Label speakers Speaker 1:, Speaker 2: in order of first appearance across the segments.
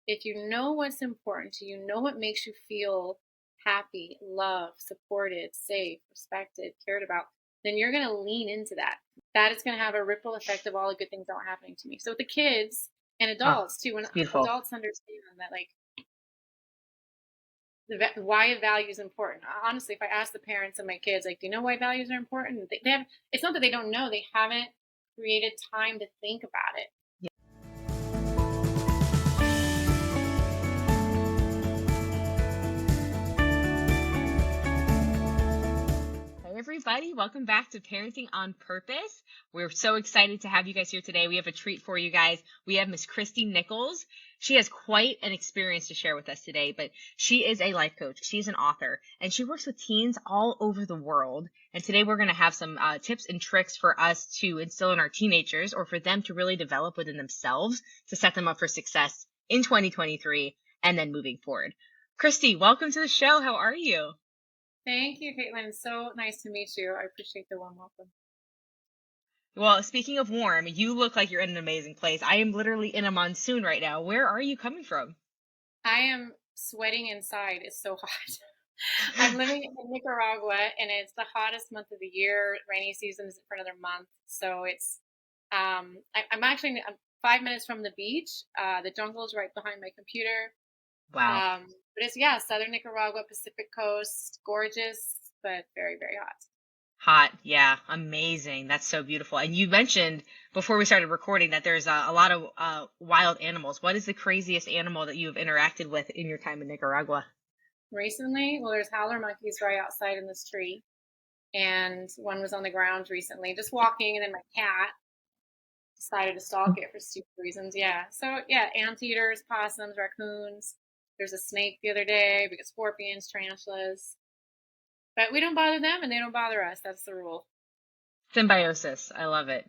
Speaker 1: if you know what's important to you, know what makes you feel happy, loved, supported, safe, respected, cared about, then you're going to lean into that. That is going to have a ripple effect of all the good things that are happening to me. So with the kids and
Speaker 2: Oh,
Speaker 1: adults too, when
Speaker 2: it's beautiful.
Speaker 1: adults understand that, like, why value is important. Honestly, if I ask the parents of my kids, like, do you know why values are important? They have. It's not that they don't know; they haven't created time to think about it.
Speaker 2: Hey everybody, welcome back to Parenting on Purpose. We're so excited to have you guys here today. We have a treat for you guys. We have Miss Christy Nichols. She has quite an experience to share with us today, but she is a life coach. She's an author, and she works with teens all over the world. And today we're going to have some tips and tricks for us to instill in our teenagers, or for them to really develop within themselves to set them up for success in 2023 and then moving forward. Christy, welcome to the show. How are you?
Speaker 1: Thank you, Caitlin. It's so nice to meet you. I appreciate the warm welcome.
Speaker 2: Well, speaking of warm, you look like you're in an amazing place. I am literally in a monsoon right now. Where are you coming from?
Speaker 1: I am sweating inside. It's so hot. I'm living in Nicaragua, and it's the hottest month of the year. Rainy season is for another month, so it's. I'm actually I'm 5 minutes from the beach. The jungle is right behind my computer.
Speaker 2: Wow.
Speaker 1: But it's southern Nicaragua, Pacific coast, gorgeous, but very, very hot.
Speaker 2: Hot. Yeah. Amazing. That's so beautiful. And you mentioned before we started recording that there's a lot of wild animals. What is the craziest animal that you've interacted with in your time in Nicaragua?
Speaker 1: Recently, well, there's howler monkeys right outside in this tree, and one was on the ground recently, just walking, and then my cat decided to stalk it for stupid reasons. Yeah. So yeah, anteaters, possums, raccoons. There's a snake the other day. We got scorpions, tarantulas. But we don't bother them and they don't bother us. That's the rule.
Speaker 2: Symbiosis. I love it.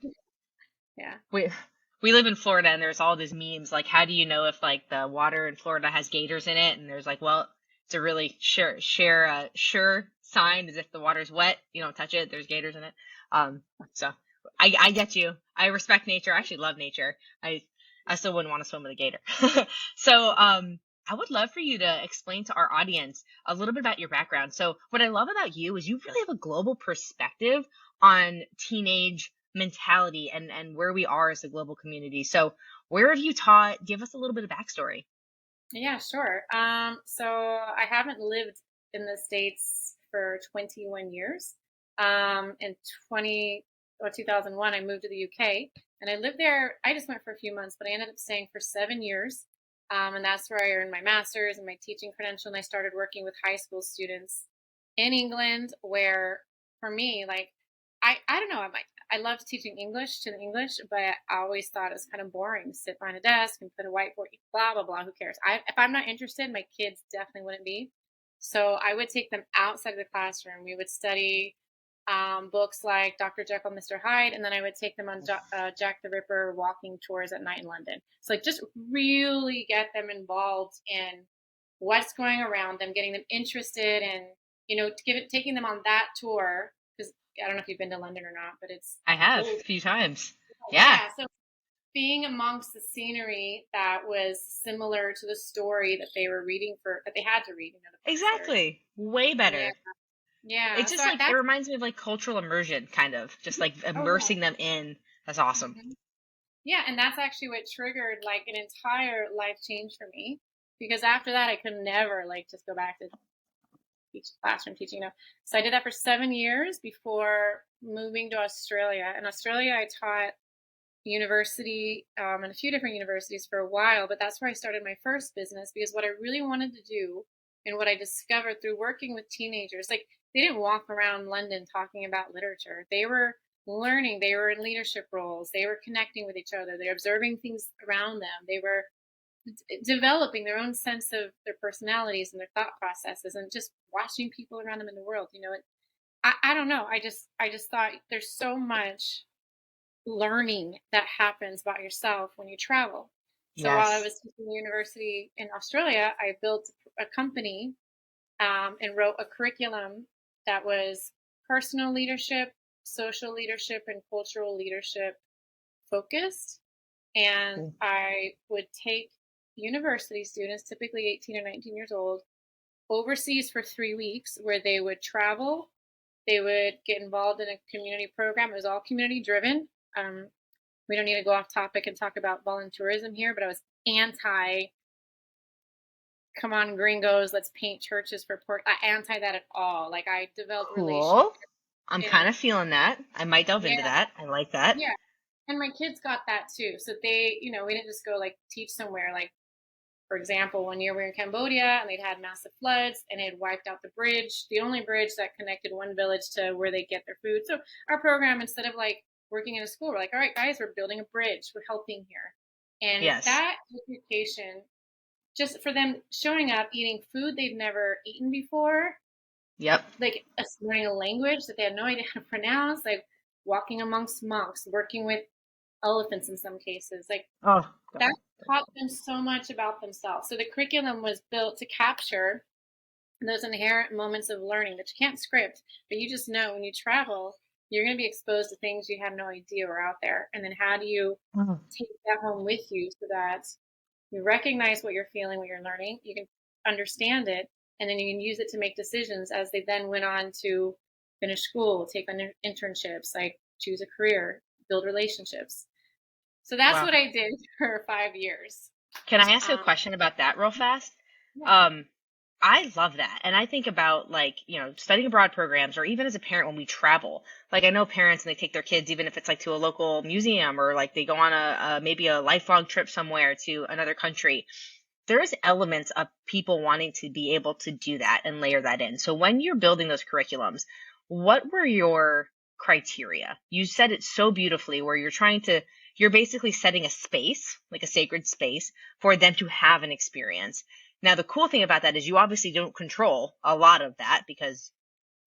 Speaker 1: Yeah.
Speaker 2: We live in Florida and there's all these memes like how do you know if like the water in Florida has gators in it? And there's like, well, it's a really sure sign is if the water's wet, you don't touch it, there's gators in it. So I get you. I respect nature. I actually love nature. I still wouldn't want to swim with a gator. So I would love for you to explain to our audience a little bit about your background. So what I love about you is you really have a global perspective on teenage mentality and where we are as a global community. So where have you taught? Give us a little bit of backstory.
Speaker 1: Yeah, sure. So I haven't lived in the States for 21 years. In 2001, I moved to the UK and I lived there. I just went for a few months, but I ended up staying for 7 years. And that's where I earned my master's and my teaching credential. And I started working with high school students in England, where for me, like, I don't know, I loved teaching English to the English, but I always thought it was kind of boring to sit behind a desk and put a whiteboard, blah, blah, blah. Who cares? If I'm not interested, my kids definitely wouldn't be. So I would take them outside of the classroom. We would study books like Dr. Jekyll, Mr. Hyde, and then I would take them on Jack the Ripper walking tours at night in London. So like just really get them involved in what's going around them, getting them interested in, taking them on that tour. Because I don't know if you've been to London or not, but it's
Speaker 2: I have
Speaker 1: really,
Speaker 2: a few times. Yeah,
Speaker 1: yeah. So being amongst the scenery that was similar to the story that they were reading that they had to read, the professor.
Speaker 2: exactly. Way
Speaker 1: Yeah,
Speaker 2: better. It
Speaker 1: yeah. So
Speaker 2: just like it
Speaker 1: that.
Speaker 2: reminds me of like cultural immersion, kind of just like
Speaker 1: Oh yeah.
Speaker 2: immersing them in. That's awesome.
Speaker 1: Mhm. Yeah, and that's actually what triggered like an entire life change for me. Because after that, I could never like just go back to classroom teaching. So I did that for 7 years before moving to Australia. In Australia, I taught university and a few different universities for a while, but that's where I started my first business because what I really wanted to do and what I discovered through working with teenagers, like they didn't walk around London talking about literature. They were learning, they were in leadership roles, they were connecting with each other, they're observing things around them, they were developing their own sense of their personalities and their thought processes and just watching people around them in the world. I don't know. I just thought there's so much learning that happens about yourself when you travel. So while I
Speaker 2: Yes.
Speaker 1: was teaching university in Australia, I built a company and wrote a curriculum that was personal leadership, social leadership, and cultural leadership focused. And
Speaker 2: Cool.
Speaker 1: I would take university students, typically 18 or 19 years old, overseas for 3 weeks where they would travel. They would get involved in a community program. It was all community driven. We don't need to go off topic and talk about volunteerism here, but I was anti, come on, gringos, let's paint churches for poor. Anti that at all. Like I developed relationships
Speaker 2: Cool. I'm
Speaker 1: in,
Speaker 2: kind of feeling that. I might delve into
Speaker 1: yeah,
Speaker 2: that. I like that.
Speaker 1: yeah. And my kids got that too. So they, we didn't just go like teach somewhere. Like, for example, one year we were in Cambodia and they'd had massive floods and it had wiped out the bridge, the only bridge that connected one village to where they get their food. So our program, instead of like working in a school, we're like, all right, guys, we're building a bridge. We're helping here. And
Speaker 2: Yes.
Speaker 1: that education, just for them showing up, eating food they've never eaten before,
Speaker 2: Yep.
Speaker 1: like learning a language that they had no idea how to pronounce, like walking amongst monks, working with elephants in some cases, like
Speaker 2: Oh,
Speaker 1: that
Speaker 2: God.
Speaker 1: taught them so much about themselves. So the curriculum was built to capture those inherent moments of learning that you can't script, but you just know when you travel, you're going to be exposed to things you had no idea were out there. And then how do you
Speaker 2: Oh,
Speaker 1: take that home with you so that you recognize what you're feeling, what you're learning, you can understand it, and then you can use it to make decisions as they then went on to finish school, take on internships, like choose a career, build relationships. So that's
Speaker 2: wow.
Speaker 1: what I did for 5 years.
Speaker 2: Can I ask you a
Speaker 1: Um,
Speaker 2: question about that real fast?
Speaker 1: yeah.
Speaker 2: Um, I love that. And I think about like, studying abroad programs or even as a parent when we travel. Like I know parents and they take their kids, even if it's like to a local museum or like they go on a maybe a lifelong trip somewhere to another country. There's elements of people wanting to be able to do that and layer that in. So when you're building those curriculums, what were your criteria? You said it so beautifully where you're basically setting a space, like a sacred space for them to have an experience. Now, the cool thing about that is you obviously don't control a lot of that because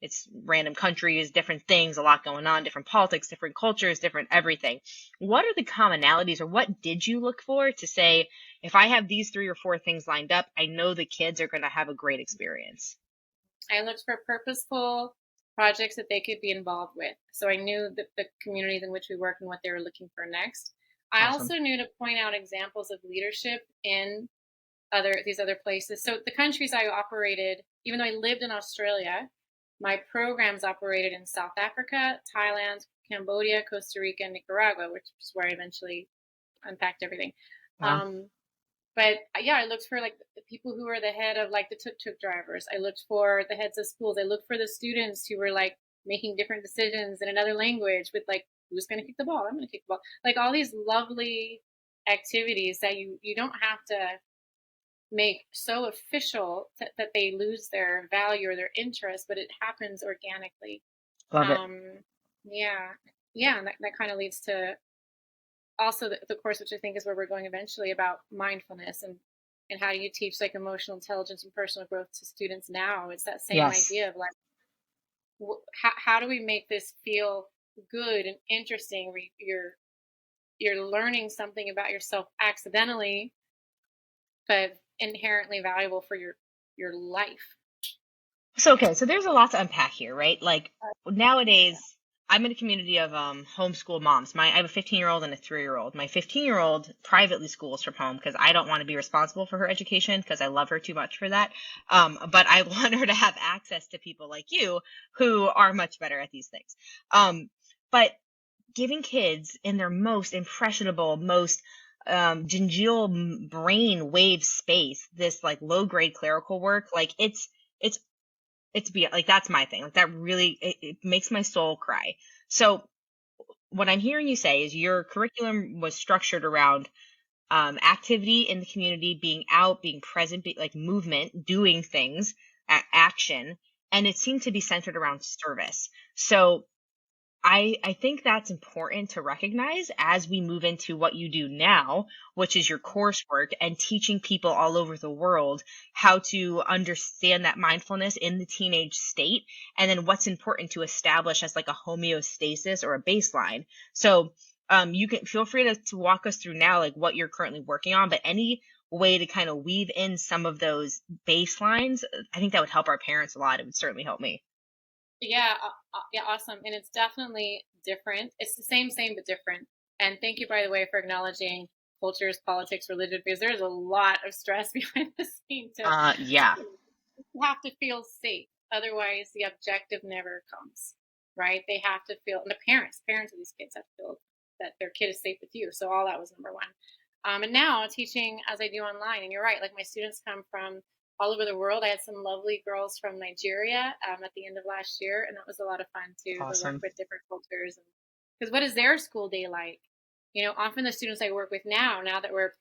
Speaker 2: it's random countries, different things, a lot going on, different politics, different cultures, different everything. What are the commonalities or what did you look for to say, if I have these 3 or 4 things lined up, I know the kids are going to have a great experience?
Speaker 1: I looked for purposeful projects that they could be involved with. So I knew the communities in which we work and what they were looking for next. I
Speaker 2: Awesome.
Speaker 1: also knew to point out examples of leadership in these other places. So the countries I operated, even though I lived in Australia, my programs operated in South Africa, Thailand, Cambodia, Costa Rica, and Nicaragua, which is where I eventually unpacked everything.
Speaker 2: Wow.
Speaker 1: But yeah, I looked for like the people who were the head of like the tuk-tuk drivers. I looked for the heads of schools. I looked for the students who were like making different decisions in another language with like, who's going to kick the ball? I'm going to kick the ball. Like all these lovely activities that you don't have to make so official that they lose their value or their interest, but it happens organically.
Speaker 2: Love it.
Speaker 1: Um, yeah, yeah, and that kind of leads to also the course, which I think is where we're going eventually, about mindfulness and how do you teach like emotional intelligence and personal growth to students now. It's that same
Speaker 2: Yes.
Speaker 1: idea of like how do we make this feel good and interesting where you're learning something about yourself accidentally but inherently valuable for your life.
Speaker 2: So, okay, so there's a lot to unpack here, right? Like nowadays, I'm in a community of homeschool moms. I have a 15-year-old and a 3-year-old. My 15-year-old privately schools from home because I don't want to be responsible for her education because I love her too much for that. But I want her to have access to people like you who are much better at these things. But giving kids in their most impressionable, most genial brain wave space, this like low grade clerical work, like it's like that's my thing. Like that really it makes my soul cry. So what I'm hearing you say is your curriculum was structured around activity in the community, being out, being present, like movement, doing things, action, and it seemed to be centered around service. So I think that's important to recognize as we move into what you do now, which is your coursework and teaching people all over the world how to understand that mindfulness in the teenage state, and then what's important to establish as like a homeostasis or a baseline. So you can feel free to walk us through now like what you're currently working on, but any way to kind of weave in some of those baselines, I think that would help our parents a lot. It would certainly help me.
Speaker 1: Yeah, yeah, awesome. And it's definitely different. It's the same, but different. And thank you, by the way, for acknowledging cultures, politics, religion, because there's a lot of stress behind the scene to
Speaker 2: Yeah.
Speaker 1: have to feel safe. Otherwise, the objective never comes, right? They have to feel, and the parents of these kids have to feel that their kid is safe with you. So all that was number one. And now teaching as I do online, and you're right, like my students come from all over the world. I had some lovely girls from Nigeria at the end of last year, and that was a lot of fun too to work
Speaker 2: Awesome.
Speaker 1: with different cultures. Because what is their school day like? Often the students I work with now that we're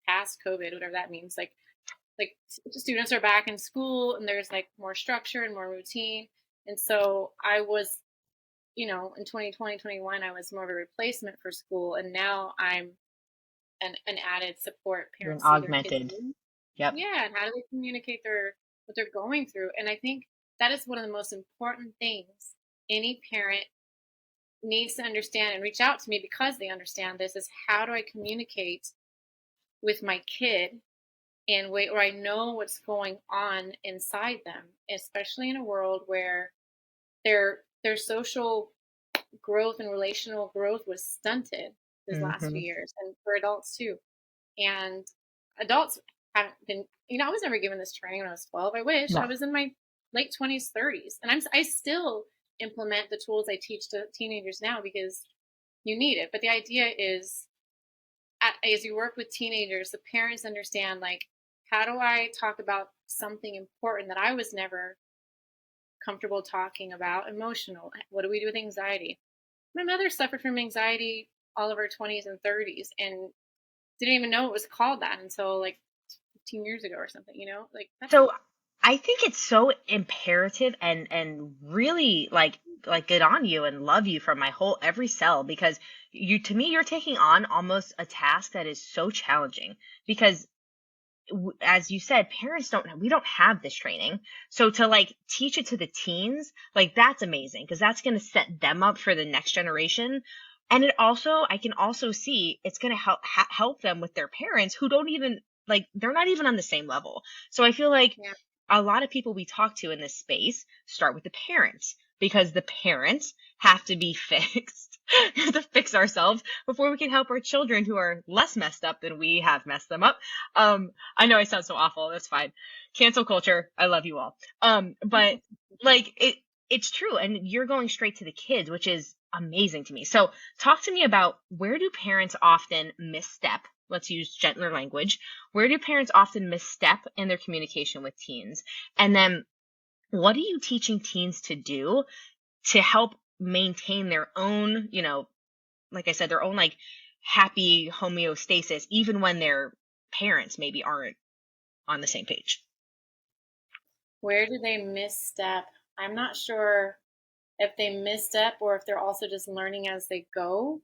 Speaker 1: past COVID, whatever that means, like students are back in school and there's like more structure and more routine. And so I was, in 2020, 21, I was more of a replacement for school. And now I'm an added support
Speaker 2: You're an
Speaker 1: parents see their kids
Speaker 2: augmented.
Speaker 1: in.
Speaker 2: Yep.
Speaker 1: Yeah. And how do they communicate what they're going through? And I think that is one of the most important things any parent needs to understand and reach out to me because they understand this is how do I communicate with my kid in a way where I know what's going on inside them, especially in a world where their social growth and relational growth was stunted this last few
Speaker 2: Hmm.
Speaker 1: years, and for adults too. And adults haven't been, I was never given this training when I was 12. I wish I
Speaker 2: No.
Speaker 1: was in my late 20s, 30s, and I still implement the tools I teach to teenagers now because you need it. But the idea is, as you work with teenagers, the parents understand like, how do I talk about something important that I was never comfortable talking about? Emotional. What do we do with anxiety? My mother suffered from anxiety all of her 20s and 30s and didn't even know it was called that until like 15 years ago or something, like that's
Speaker 2: So I think it's so imperative and really like good on you and love you from my whole every cell because you to me you're taking on almost a task that is so challenging because as you said, parents we don't have this training. So to like teach it to the teens, like that's amazing because that's going to set them up for the next generation. And I can also see it's going to help them with their parents who don't even like, they're not even on the same level. So I feel like
Speaker 1: yeah.
Speaker 2: a lot of people we talk to in this space start with the parents because the parents have to be fixed to fix ourselves before we can help our children who are less messed up than we have messed them up. I know I sound so awful. That's fine. Cancel culture. I love you all. But like it's true. And you're going straight to the kids, which is amazing to me. So talk to me about where do parents often misstep? Let's use gentler language. Where do parents often misstep in their communication with teens? And then what are you teaching teens to do to help maintain their own, like I said, their own like happy homeostasis, even when their parents maybe aren't on the same page?
Speaker 1: Where do they misstep? I'm not sure if they misstep or if they're also just learning as they go.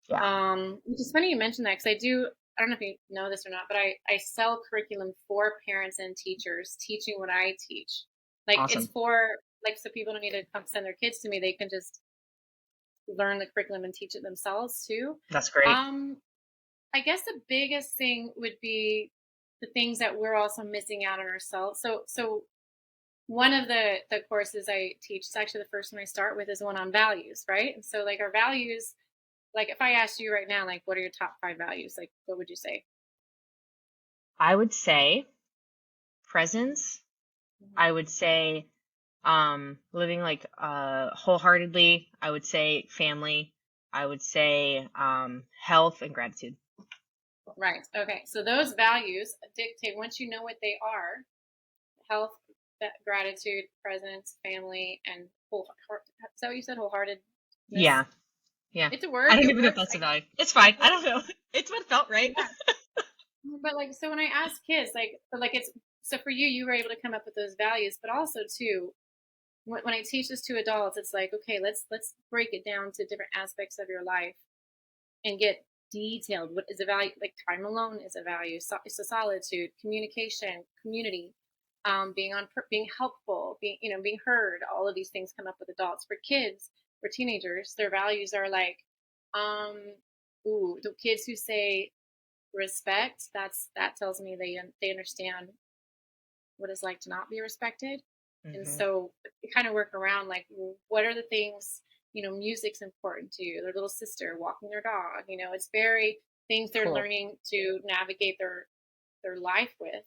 Speaker 2: Yeah.
Speaker 1: Which is funny you mentioned that because I don't know if you know this or not, but I sell curriculum for parents and teachers teaching what I teach. Like it's
Speaker 2: Awesome.
Speaker 1: for like so people don't need to come send their kids to me. They can just learn the curriculum and teach it themselves too.
Speaker 2: That's great.
Speaker 1: Um, I guess the biggest thing would be the things that we're also missing out on ourselves. So one of the courses I teach, it's actually the first one I start with, is one on values, right? And so like our values, like if I asked you right now, like what are your top 5 values? Like what would you say?
Speaker 2: I would say presence.
Speaker 1: Mhm.
Speaker 2: I would say living like wholeheartedly. I would say family. I would say health and gratitude.
Speaker 1: Right. Okay. So those values dictate once you know what they are: health, gratitude, presence, family, and whole. Is that what you said? Wholeheartedness.
Speaker 2: Yeah. Yeah.
Speaker 1: It's a
Speaker 2: I
Speaker 1: word.
Speaker 2: don't
Speaker 1: It
Speaker 2: even know if
Speaker 1: works.
Speaker 2: that's a value. It's fine. I don't know. It's what felt right.
Speaker 1: Yeah. But like, so when I ask kids, like it's so for you, you were able to come up with those values, but also too, when I teach this to adults, it's like, okay, let's break it down to different aspects of your life and get detailed. What is a value? Like time alone is a value. So, it's a solitude, communication, community, being helpful, being heard. All of these things come up with adults. For kids, for teenagers, their values are like, um, the kids who say respect. That tells me they understand what it's like to not be respected. And
Speaker 2: Hmm.
Speaker 1: so we kind of work around like, what are the things, music's important to you, their little sister walking their dog, it's very things they're
Speaker 2: Cool.
Speaker 1: learning to navigate their life with.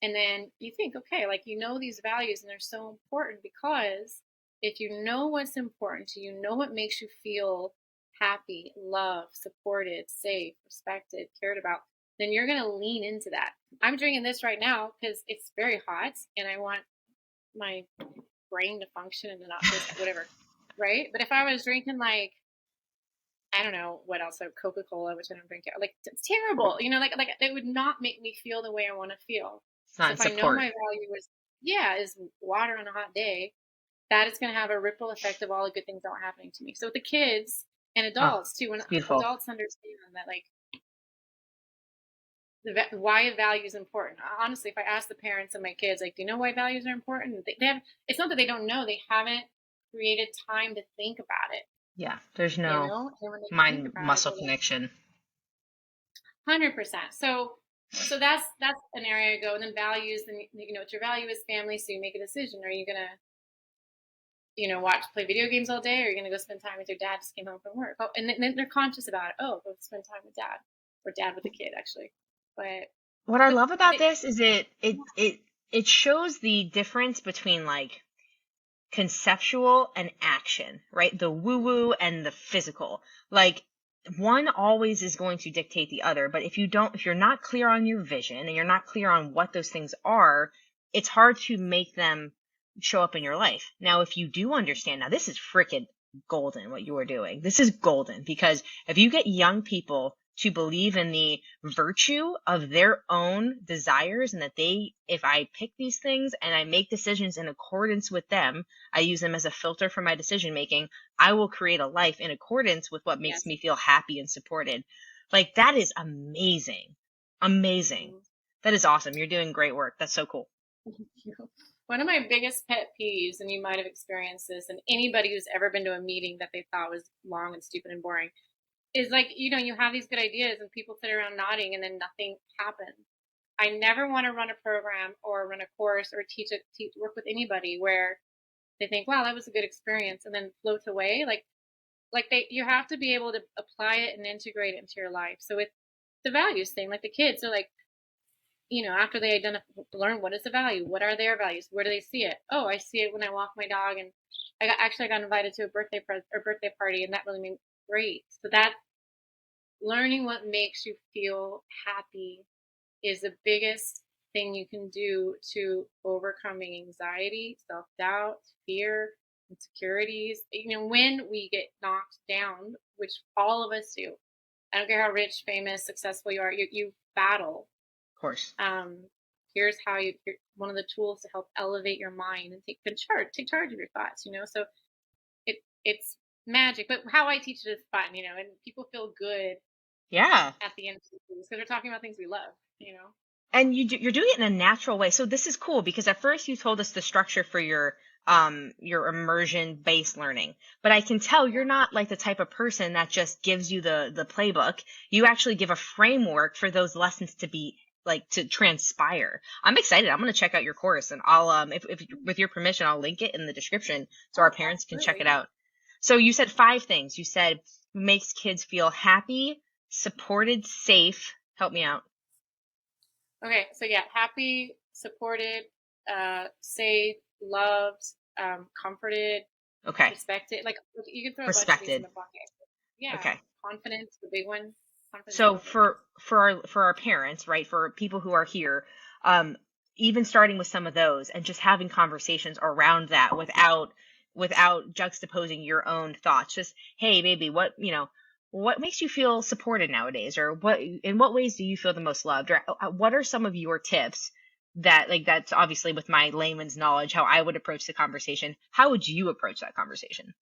Speaker 1: And then you think, okay, like, these values, and they're so important because if you know what's important to you, know what makes you feel happy, loved, supported, safe, respected, cared about, then you're going to lean into that. I'm drinking this right now because it's very hot and I want my brain to function and to not feel whatever, right? But if I was drinking, like, I don't know what else, like Coca-Cola, which I don't drink, like, it's terrible, like it would not make me feel the way I want to feel.
Speaker 2: It's
Speaker 1: So
Speaker 2: not
Speaker 1: if I know
Speaker 2: support.
Speaker 1: my value is water on a hot day, that is going to have a ripple effect of all the good things that are happening to me. So with the kids and
Speaker 2: Oh,
Speaker 1: adults too, when
Speaker 2: it's beautiful.
Speaker 1: adults understand that, like, why value is important. Honestly, if I ask the parents of my kids, like, do you know why values are important? They have. It's not that they don't know; they haven't created time to think about it.
Speaker 2: Yeah, there's no
Speaker 1: And when they think
Speaker 2: mind
Speaker 1: about it,
Speaker 2: muscle
Speaker 1: they're like,
Speaker 2: connection.
Speaker 1: 100%. So that's an area I go. And then values, and what your value is family. So you make a decision. Are you gonna watch play video games all day, or are you gonna go spend time with your dad? Just came home from work. Oh, and then they're conscious about it. Oh, go spend time with dad, or dad with the kid actually. But
Speaker 2: What I
Speaker 1: but
Speaker 2: love about
Speaker 1: it,
Speaker 2: this is it shows the difference between like conceptual and action, right? The woo woo and the physical. Like one always is going to dictate the other, but if you're not clear on your vision and you're not clear on what those things are, it's hard to make them show up in your life. Now, if you do understand, now this is freaking golden what you are doing. This is golden because if you get young people to believe in the virtue of their own desires and that if I pick these things and I make decisions in accordance with them, I use them as a filter for my decision making, I will create a life in accordance with what makes
Speaker 1: yes.
Speaker 2: me feel happy and supported. Like that is amazing. Amazing.
Speaker 1: Mhm.
Speaker 2: That is awesome. You're doing great work. That's so cool.
Speaker 1: One of my biggest pet peeves, and you might have experienced this, and anybody who's ever been to a meeting that they thought was long and stupid and boring, is like, you have these good ideas and people sit around nodding and then nothing happens. I never want to run a program or run a course or work with anybody where they think, wow, that was a good experience, and then float away. You have to be able to apply it and integrate it into your life. So with the values thing, like the kids are like, after they learn what is the value, what are their values, where do they see it? Oh, I see it when I walk my dog, and I got invited to a birthday party, and that really made great. So that learning what makes you feel happy is the biggest thing you can do to overcoming anxiety, self doubt, fear, insecurities. When we get knocked down, which all of us do. I don't care how rich, famous, successful you are. You battle.
Speaker 2: Of course.
Speaker 1: um, Here's how one of the tools to help elevate your mind and take charge of your thoughts. So it's magic, but how I teach it is fun. And people feel good
Speaker 2: Yeah.
Speaker 1: at the end of the because they're talking about things we love.
Speaker 2: And you're doing it in a natural way. So this is cool because at first you told us the structure for your immersion based learning, but I can tell
Speaker 1: Yeah.
Speaker 2: you're not like the type of person that just gives you the playbook. You actually give a framework for those lessons to be like to transpire. I'm excited. I'm going to check out your course, and I'll if with your permission I'll link it in the description so our
Speaker 1: Oh,
Speaker 2: parents can check
Speaker 1: absolutely.
Speaker 2: it out. So you said 5 things. You said makes kids feel happy, supported, safe. Help me out.
Speaker 1: Okay, so yeah, happy, supported, safe, loved, comforted,
Speaker 2: Okay.
Speaker 1: respected. Like, you can throw a bunch of these in
Speaker 2: Respected.
Speaker 1: the bucket. Yeah,
Speaker 2: Okay.
Speaker 1: confidence, the big one. Confidence is
Speaker 2: So
Speaker 1: one of the big ones.
Speaker 2: for our parents, right, for people who are here, um, even starting with some of those and just having conversations around that without juxtaposing your own thoughts. Just, hey, baby, what makes you feel supported nowadays, or in what ways do you feel the most loved, or what are some of your tips that like that's obviously with my layman's knowledge how I would approach the conversation. How would you approach that conversation?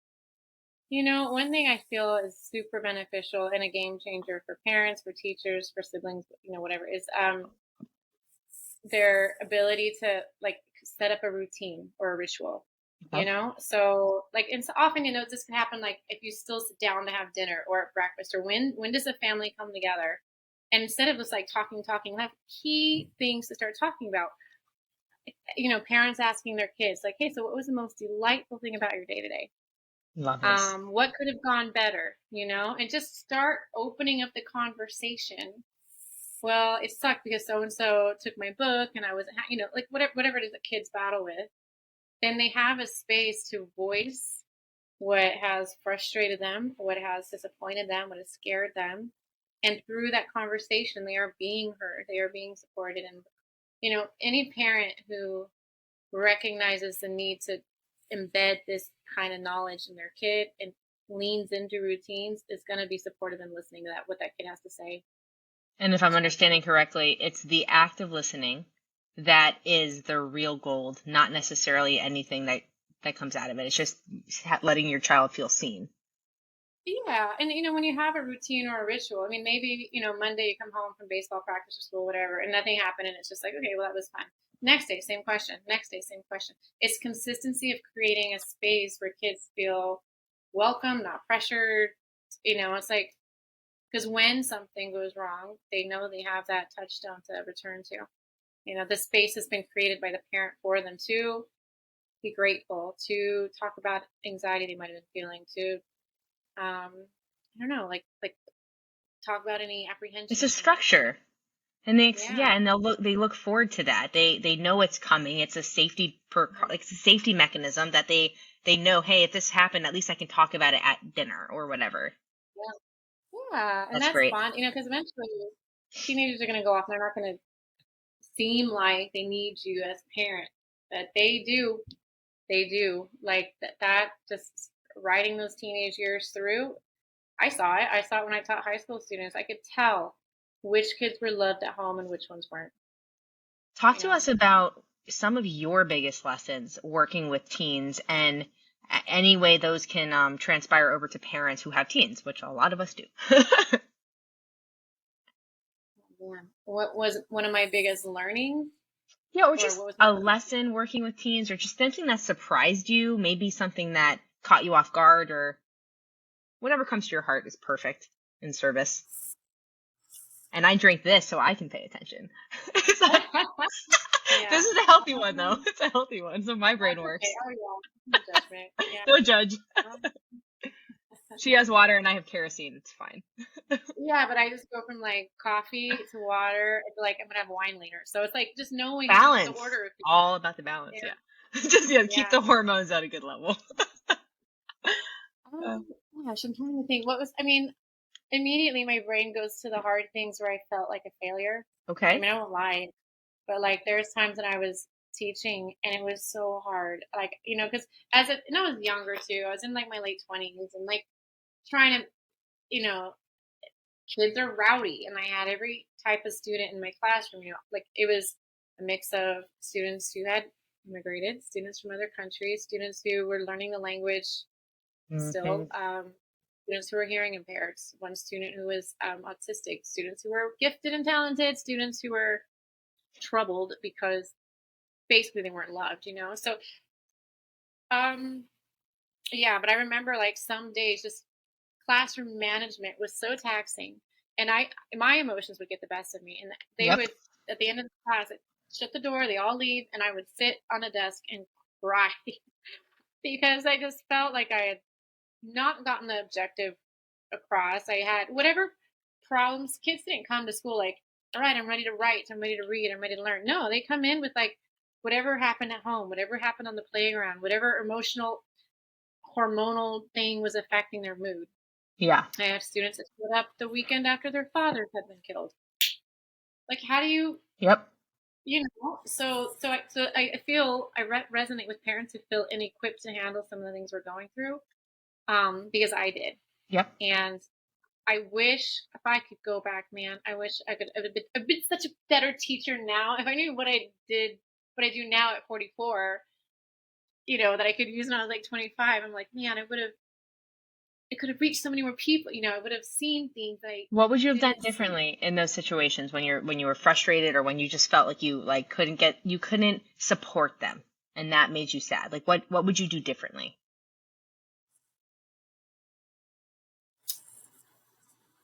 Speaker 1: One thing I feel is super beneficial and a game changer for parents, for teachers, for siblings, whatever, is their ability to, like, set up a routine or a ritual.
Speaker 2: Okay.
Speaker 1: So, like, and so often, this can happen, like, if you still sit down to have dinner or at breakfast, or when does a family come together, and instead of just like talking, have key things to start talking about. Parents asking their kids, like, hey, so what was the most delightful thing about your day today?
Speaker 2: Love this.
Speaker 1: What could have gone better, and just start opening up the conversation. Well, it sucked because so and so took my book and I wasn't, like whatever it is that kids battle with. Then they have a space to voice what has frustrated them, what has disappointed them, what has scared them. And through that conversation, they are being heard, they are being supported. And, any parent who recognizes the need to embed this kind of knowledge in their kid and leans into routines is going to be supportive and listening to what that kid has to say.
Speaker 2: And if I'm understanding correctly, it's the act of listening that is the real gold, not necessarily anything that comes out of it. It's just letting your child feel seen.
Speaker 1: Yeah, and when you have a routine or a ritual, I mean, maybe Monday you come home from baseball practice or school, whatever, and nothing happened, and it's just like, okay, well, that was fun. Next day, same question. Next day, same question. It's consistency of creating a space where kids feel welcome, not pressured. It's like, because when something goes wrong, they know they have that touchstone to return to. The space has been created by the parent for them to be grateful, to talk about anxiety they might have been feeling, to I don't know, like talk about any apprehension.
Speaker 2: It's a structure. And they look forward to that. They know it's coming. It's a safety it's a safety mechanism that they know, hey, if this happened, at least I can talk about it at dinner or whatever.
Speaker 1: Yeah, and that's
Speaker 2: great.
Speaker 1: fun, because eventually teenagers are going to go off and they're not going to seem like they need you as a parent, but they do. Like that just riding those teenage years through. I saw it when I taught high school students. I could tell which kids were loved at home and which ones weren't.
Speaker 2: Talk to us about some of your biggest lessons working with teens and any way those can transpire over to parents who have teens, which a lot of us do.
Speaker 1: What was one of my biggest learnings?
Speaker 2: Yeah, or just a lesson working with teens, or just something that surprised you, maybe something that caught you off guard, or whatever comes to your heart is perfect in service. And I drink this so I can pay attention. This is a healthy one, though. It's a healthy one, so my brain works.
Speaker 1: Okay. Oh, yeah. No judgment. Yeah.
Speaker 2: No judge. She has water and I have kerosene. It's fine.
Speaker 1: Yeah, but I just go from like coffee to water. I feel like I'm gonna have wine later. So it's like just knowing
Speaker 2: balance.
Speaker 1: The order of
Speaker 2: all about the balance. Yeah. Just keep the hormones at a good level.
Speaker 1: Gosh, I'm trying to think. Immediately my brain goes to the hard things where I felt like a failure.
Speaker 2: Okay.
Speaker 1: I mean, I won't lie, but like there's times when I was teaching and it was so hard. Like, because I was younger too. I was in like my late 20s and like trying to, kids are rowdy, and I had every type of student in my classroom. Like it was a mix of students who had immigrated, students from other countries, students who were learning the language still, students who were hearing impaired, one student who was autistic, students who were gifted and talented, students who were troubled because basically they weren't loved, So, yeah, but I remember like some days just classroom management was so taxing, and my emotions would get the best of me, and they would, at the end of the class, shut the door, they all leave, and I would sit on a desk and cry because I just felt like I had not gotten the objective across. I had whatever problems. Kids didn't come to school like, all right, I'm ready to write, I'm ready to read, I'm ready to learn. No, they come in with like whatever happened at home, whatever happened on the playground, whatever emotional, hormonal thing was affecting their mood.
Speaker 2: Yeah.
Speaker 1: I had students that showed up the weekend after their fathers had been killed. Like, how do you?
Speaker 2: Yep.
Speaker 1: So I feel I resonate with parents who feel inequipped to handle some of the things we're going through, because I did.
Speaker 2: Yep.
Speaker 1: And I wish if I could go back, man, I wish I could have been such a better teacher now. If I knew what I do now at 44, that I could use when I was like 25, I'm like, man, it could have reached so many more people. I would have seen things like.
Speaker 2: What would you have done differently in those situations when you were frustrated, or when you just felt like you couldn't support them and that made you sad? Like what would you do differently?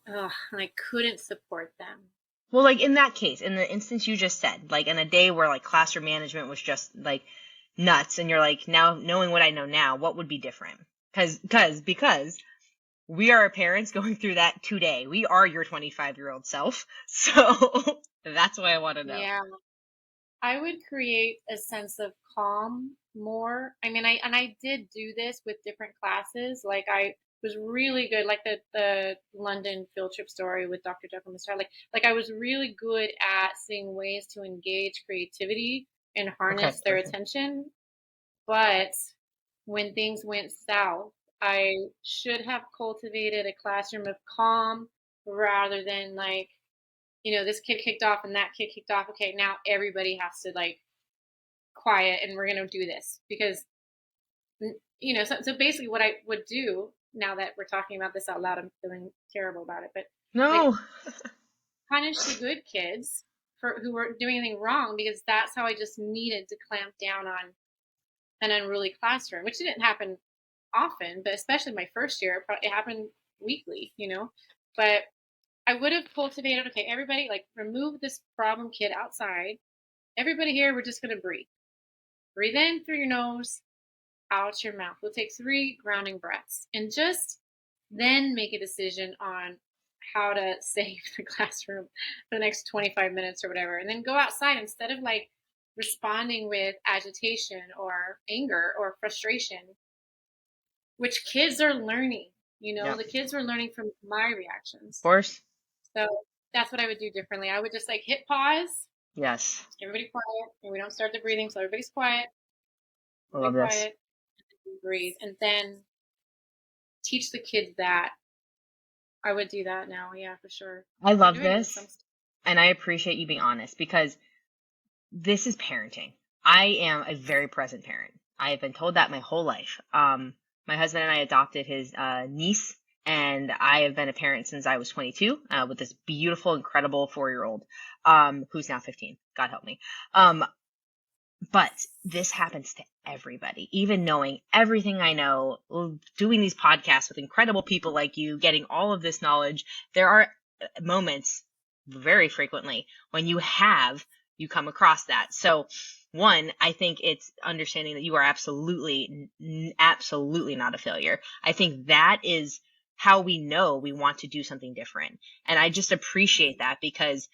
Speaker 1: Oh, and I couldn't support them.
Speaker 2: Well, like in that case, in the instance you just said, like in a day where like classroom management was just like nuts, and you're like, now knowing what I know now, what would be different? Because we are parents going through that today. We are your 25-year-old self. So that's why I want to know.
Speaker 1: Yeah. I would create a sense of calm more. I mean, I did do this with different classes. Like I was really good, like the London field trip story with Dr. Jekyll and Mr. Hyde. Like I was really good at seeing ways to engage creativity and
Speaker 2: Okay,
Speaker 1: harness their
Speaker 2: perfect.
Speaker 1: attention. But when things went south, I should have cultivated a classroom of calm rather than like, this kid kicked off and that kid kicked off. Okay, now everybody has to like quiet and we're going to do this because, so basically what I would do now that we're talking about this out loud, I'm feeling terrible about it, but like
Speaker 2: No.
Speaker 1: punish the good kids for who were doing anything wrong because that's how I just needed to clamp down on an unruly classroom, which didn't happen often, but especially my first year, it happened weekly. But I would have cultivated, okay, everybody, like, remove this problem kid outside. Everybody here, we're just going to breathe. Breathe in through your nose, out your mouth. We'll take 3 grounding breaths and just then make a decision on how to save the classroom for the next 25 minutes or whatever. And then go outside instead of like responding with agitation or anger or frustration, which kids are learning.
Speaker 2: Yeah, of
Speaker 1: The kids were learning from my reactions.
Speaker 2: course.
Speaker 1: So that's what I would do differently. I would just like hit pause,
Speaker 2: Yes.
Speaker 1: everybody quiet, and we don't start the breathing, so everybody's quiet,
Speaker 2: I
Speaker 1: everybody
Speaker 2: love this.
Speaker 1: quiet, and breathe, and then teach the kids that. I would do that now, yeah, for sure.
Speaker 2: I
Speaker 1: I'm
Speaker 2: love
Speaker 1: doing it with
Speaker 2: this.
Speaker 1: some stuff.
Speaker 2: And I appreciate you being honest because this is parenting. I am a very present parent. I have been told that my whole life. My husband and I adopted his niece, and I have been a parent since I was 22 with this beautiful, incredible 4-year-old who's now 15. God help me. But this happens to everybody, even knowing everything I know, doing these podcasts with incredible people like you, getting all of this knowledge. There are moments very frequently when you come across that. So one, I think it's understanding that you are absolutely, absolutely not a failure. I think that is how we know we want to do something different. And I just appreciate that because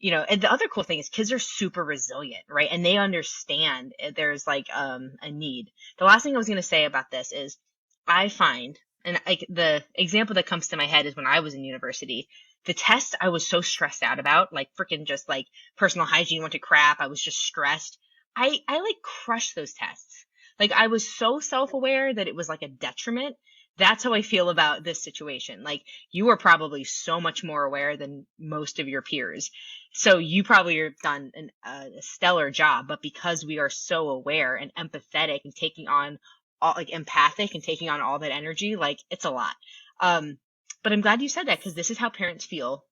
Speaker 2: and the other cool thing is kids are super resilient, right? And they understand there's like a need. The last thing I was going to say about this is I find, and like the example that comes to my head is when I was in university, the test I was so stressed out about, like freaking just like personal hygiene went to crap. I was just stressed. I like crushed those tests. Like I was so self-aware that it was like a detriment. That's how I feel about this situation. Like you are probably so much more aware than most of your peers. So you probably have done a stellar job, but because we are so aware and empathetic and taking on all like empathic and taking on all that energy, like it's a lot. But I'm glad you said that because this is how parents feel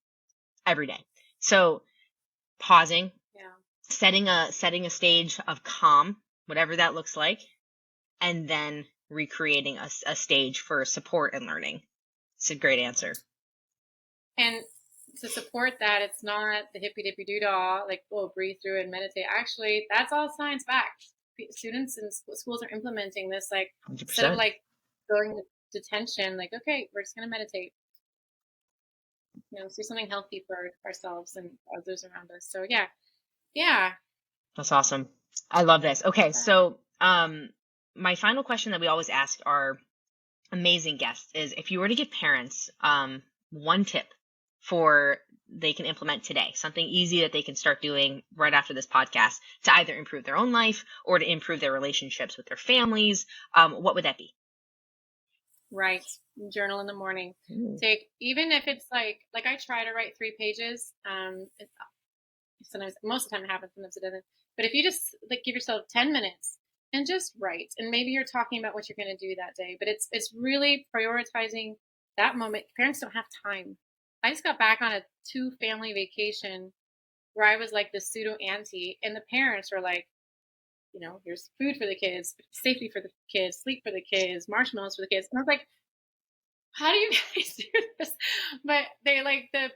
Speaker 2: every day. So pausing,
Speaker 1: Yeah.
Speaker 2: setting a stage of calm, whatever that looks like, and then recreating a stage for support and learning. It's a great answer.
Speaker 1: And to support that, it's not the hippy dippy doo dah, like, oh, breathe through it and meditate. Actually, that's all science backed. Students and schools are implementing this, like, instead of
Speaker 2: 100%.
Speaker 1: like going to detention, like, okay, we're just going to meditate, let's do something healthy for ourselves and others around us. So, yeah. Yeah.
Speaker 2: That's awesome. I love this. Okay, so my final question that we always ask our amazing guests is if you were to give parents one tip for they can implement today, something easy that they can start doing right after this podcast to either improve their own life or to improve their relationships with their families, what would that be?
Speaker 1: Right. Journal in the morning. Take, even if it's like I try to write 3 pages. Sometimes, most of the time it happens, sometimes it doesn't. But if you just like give yourself 10 minutes and just write, and maybe you're talking about what you're going to do that day, but it's really prioritizing that moment. Parents don't have time. I just got back on a 2 family vacation where I was like the pseudo auntie, and the parents were like, here's food for the kids, safety for the kids, sleep for the kids, marshmallows for the kids. And I was like, how do you guys do this? But they like the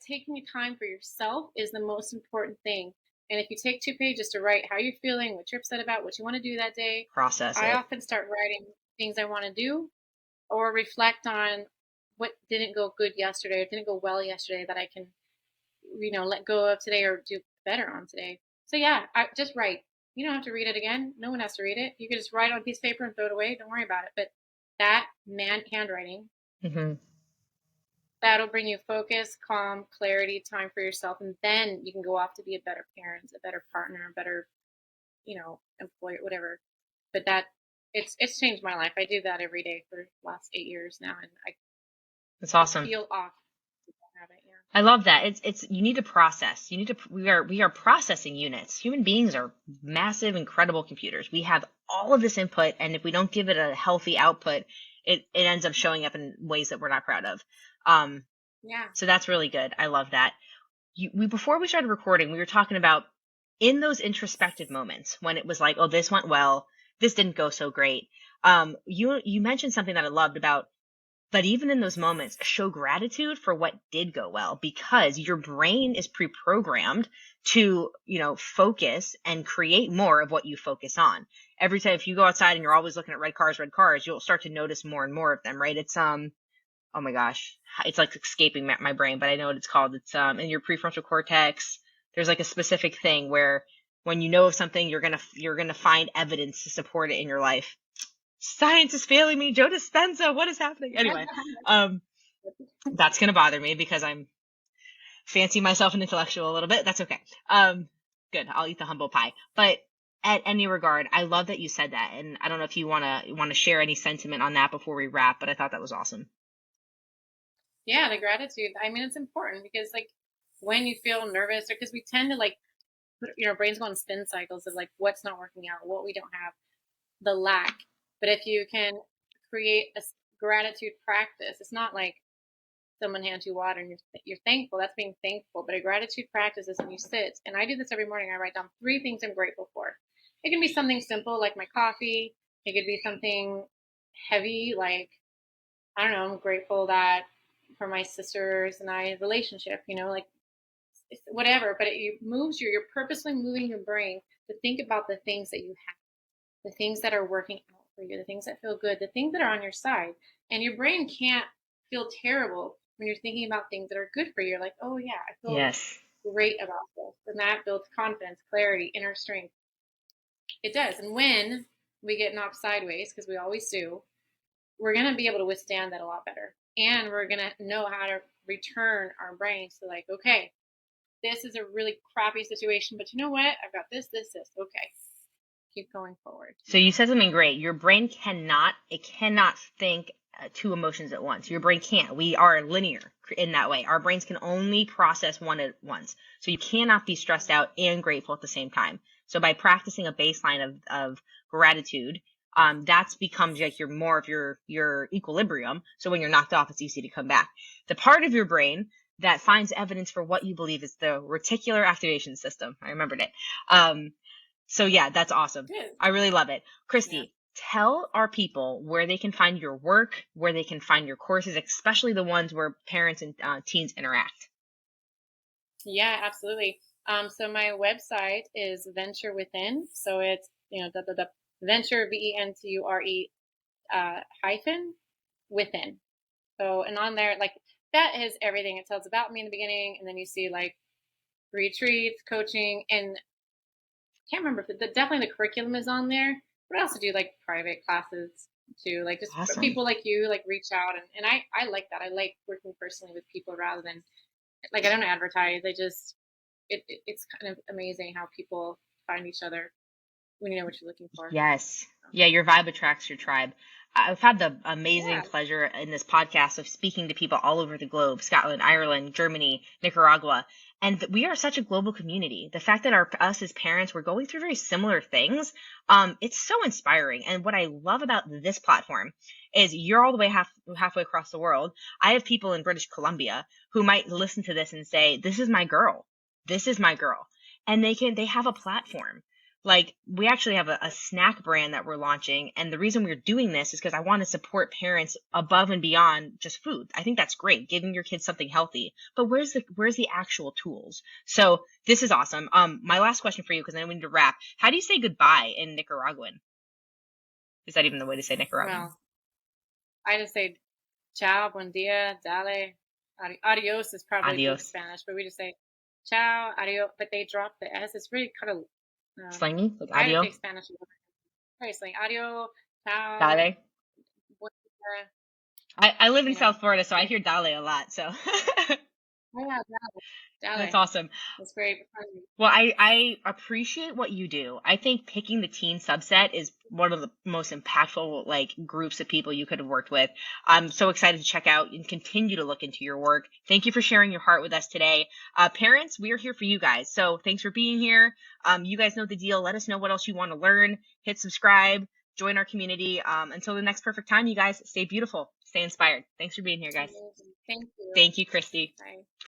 Speaker 1: taking time for yourself is the most important thing. And if you take 2 pages to write how you're feeling, what you're upset about, what you want to do that day,
Speaker 2: Process
Speaker 1: I
Speaker 2: it.
Speaker 1: often start writing things I want to do or reflect on what didn't go good yesterday or didn't go well yesterday that I can, let go of today or do better on today. So yeah, I just write. You don't have to read it again. No one has to read it. You can just write on a piece of paper and throw it away. Don't worry about it. But that handwriting,
Speaker 2: Hmm.
Speaker 1: that'll bring you focus, calm, clarity, time for yourself, and then you can go off to be a better parent, a better partner, a better, employer, whatever. But it's changed my life. I do that every day for the last 8 years now, and
Speaker 2: That's
Speaker 1: I
Speaker 2: awesome.
Speaker 1: feel off habit. Yeah.
Speaker 2: I love that. It's you need to process. You need to we are processing units. Human beings are massive, incredible computers. We have all of this input, and if we don't give it a healthy output, it ends up showing up in ways that we're not proud of. Um,
Speaker 1: Yeah.
Speaker 2: so that's really good. I love that. Before we started recording, we were talking about in those introspective moments when it was like, oh, this went well, this didn't go so great. You mentioned something that I loved about, but even in those moments, show gratitude for what did go well, because your brain is pre-programmed to, focus and create more of what you focus on. Every time, if you go outside and you're always looking at red cars, you'll start to notice more and more of them, right? It's, oh my gosh, it's like escaping my brain, but I know what it's called. It's, in your prefrontal cortex. There's like a specific thing where when you know of something, you're going to find evidence to support it in your life. Science is failing me. Joe Dispenza, what is happening? Anyway, that's going to bother me because I'm fancy myself an intellectual a little bit. That's okay. Good. I'll eat the humble pie. But at any regard, I love that you said that. And I don't know if you want to share any sentiment on that before we wrap, but I thought that was awesome.
Speaker 1: Yeah, the gratitude. I mean, it's important because like when you feel nervous, or because we tend to like, brains go on spin cycles of like what's not working out, what we don't have, the lack. But if you can create a gratitude practice, it's not like someone hands you water and you're thankful. That's being thankful. But a gratitude practice is when you sit, and I do this every morning. I write down 3 things I'm grateful for. It can be something simple like my coffee. It could be something heavy like, I don't know, I'm grateful that for my sisters and I relationship, like whatever. But it moves you're purposely moving your brain to think about the things that you have, the things that are working out for you, the things that feel good, the things that are on your side. And your brain can't feel terrible when you're thinking about things that are good for you. You're like, oh yeah, I feel
Speaker 2: Yes.
Speaker 1: great about this. And that builds confidence, clarity, inner strength. It does. And when we get knocked sideways, because we always do, we're going to be able to withstand that a lot better. And we're going to know how to return our brains to like, okay, this is a really crappy situation, but you know what? I've got this. Okay. Keep going forward.
Speaker 2: So you said something great. Your brain cannot think two emotions at once. Your brain can't. We are linear in that way. Our brains can only process one at once. So you cannot be stressed out and grateful at the same time. So by practicing a baseline of gratitude, that's becomes like your equilibrium. So when you're knocked off, it's easy to come back. The part of your brain that finds evidence for what you believe is the reticular activation system. I remembered it. So yeah, that's awesome.
Speaker 1: Good.
Speaker 2: I really love it. Christy, tell our people where they can find your work, where they can find your courses, especially the ones where parents and teens interact.
Speaker 1: Yeah, absolutely. So my website is Venture Within. So it's, Venture, VENTURE, hyphen within. So, and on there, like that has everything. It tells about me in the beginning, and then you see like retreats, coaching, and I can't remember if definitely the curriculum is on there. But I also do like private classes too, like just
Speaker 2: Awesome.
Speaker 1: people like you like reach out, and I like that. I like working personally with people rather than like I don't advertise. I just it's kind of amazing how people find each other when you know what you're looking for.
Speaker 2: Yes. Yeah, your vibe attracts your tribe. I've had the amazing pleasure in this podcast of speaking to people all over the globe, Scotland, Ireland, Germany, Nicaragua. And we are such a global community. The fact that us as parents, we're going through very similar things, it's so inspiring. And what I love about this platform is you're all the way halfway across the world. I have people in British Columbia who might listen to this and say, this is my girl. This is my girl. And they have a platform. Like we actually have a snack brand that we're launching. And the reason we're doing this is because I want to support parents above and beyond just food. I think that's great, giving your kids something healthy, but where's the actual tools? So this is awesome. My last question for you, because I know we need to wrap. How do you say goodbye in Nicaraguan? Is that even the way to say Nicaraguan?
Speaker 1: Well, I just say ciao, buen dia, dale. Adios is probably the
Speaker 2: Adios.
Speaker 1: Spanish, but we just say ciao, adios. But they drop the S. It's really kind of,
Speaker 2: Slangy, like
Speaker 1: I
Speaker 2: adio,
Speaker 1: take Spanish. Very slang. Adios, ciao,
Speaker 2: dale.
Speaker 1: buen dia,
Speaker 2: I live in
Speaker 1: you know.
Speaker 2: South Florida, so I
Speaker 1: Right?
Speaker 2: hear dale a lot. So
Speaker 1: Oh, yeah, dale.
Speaker 2: that's
Speaker 1: Dale.
Speaker 2: awesome.
Speaker 1: That's great.
Speaker 2: Well, I appreciate what you do. I think picking the teen subset is one of the most impactful like groups of people you could have worked with. I'm so excited to check out and continue to look into your work. Thank you for sharing your heart with us today. Parents, we are here for you guys. So thanks for being here. You guys know the deal. Let us know what else you want to learn. Hit subscribe, join our community. Until the next perfect time, you guys stay beautiful, stay inspired. Thanks for being here, guys.
Speaker 1: Amazing. Thank you.
Speaker 2: Thank you, Christy.
Speaker 1: Bye.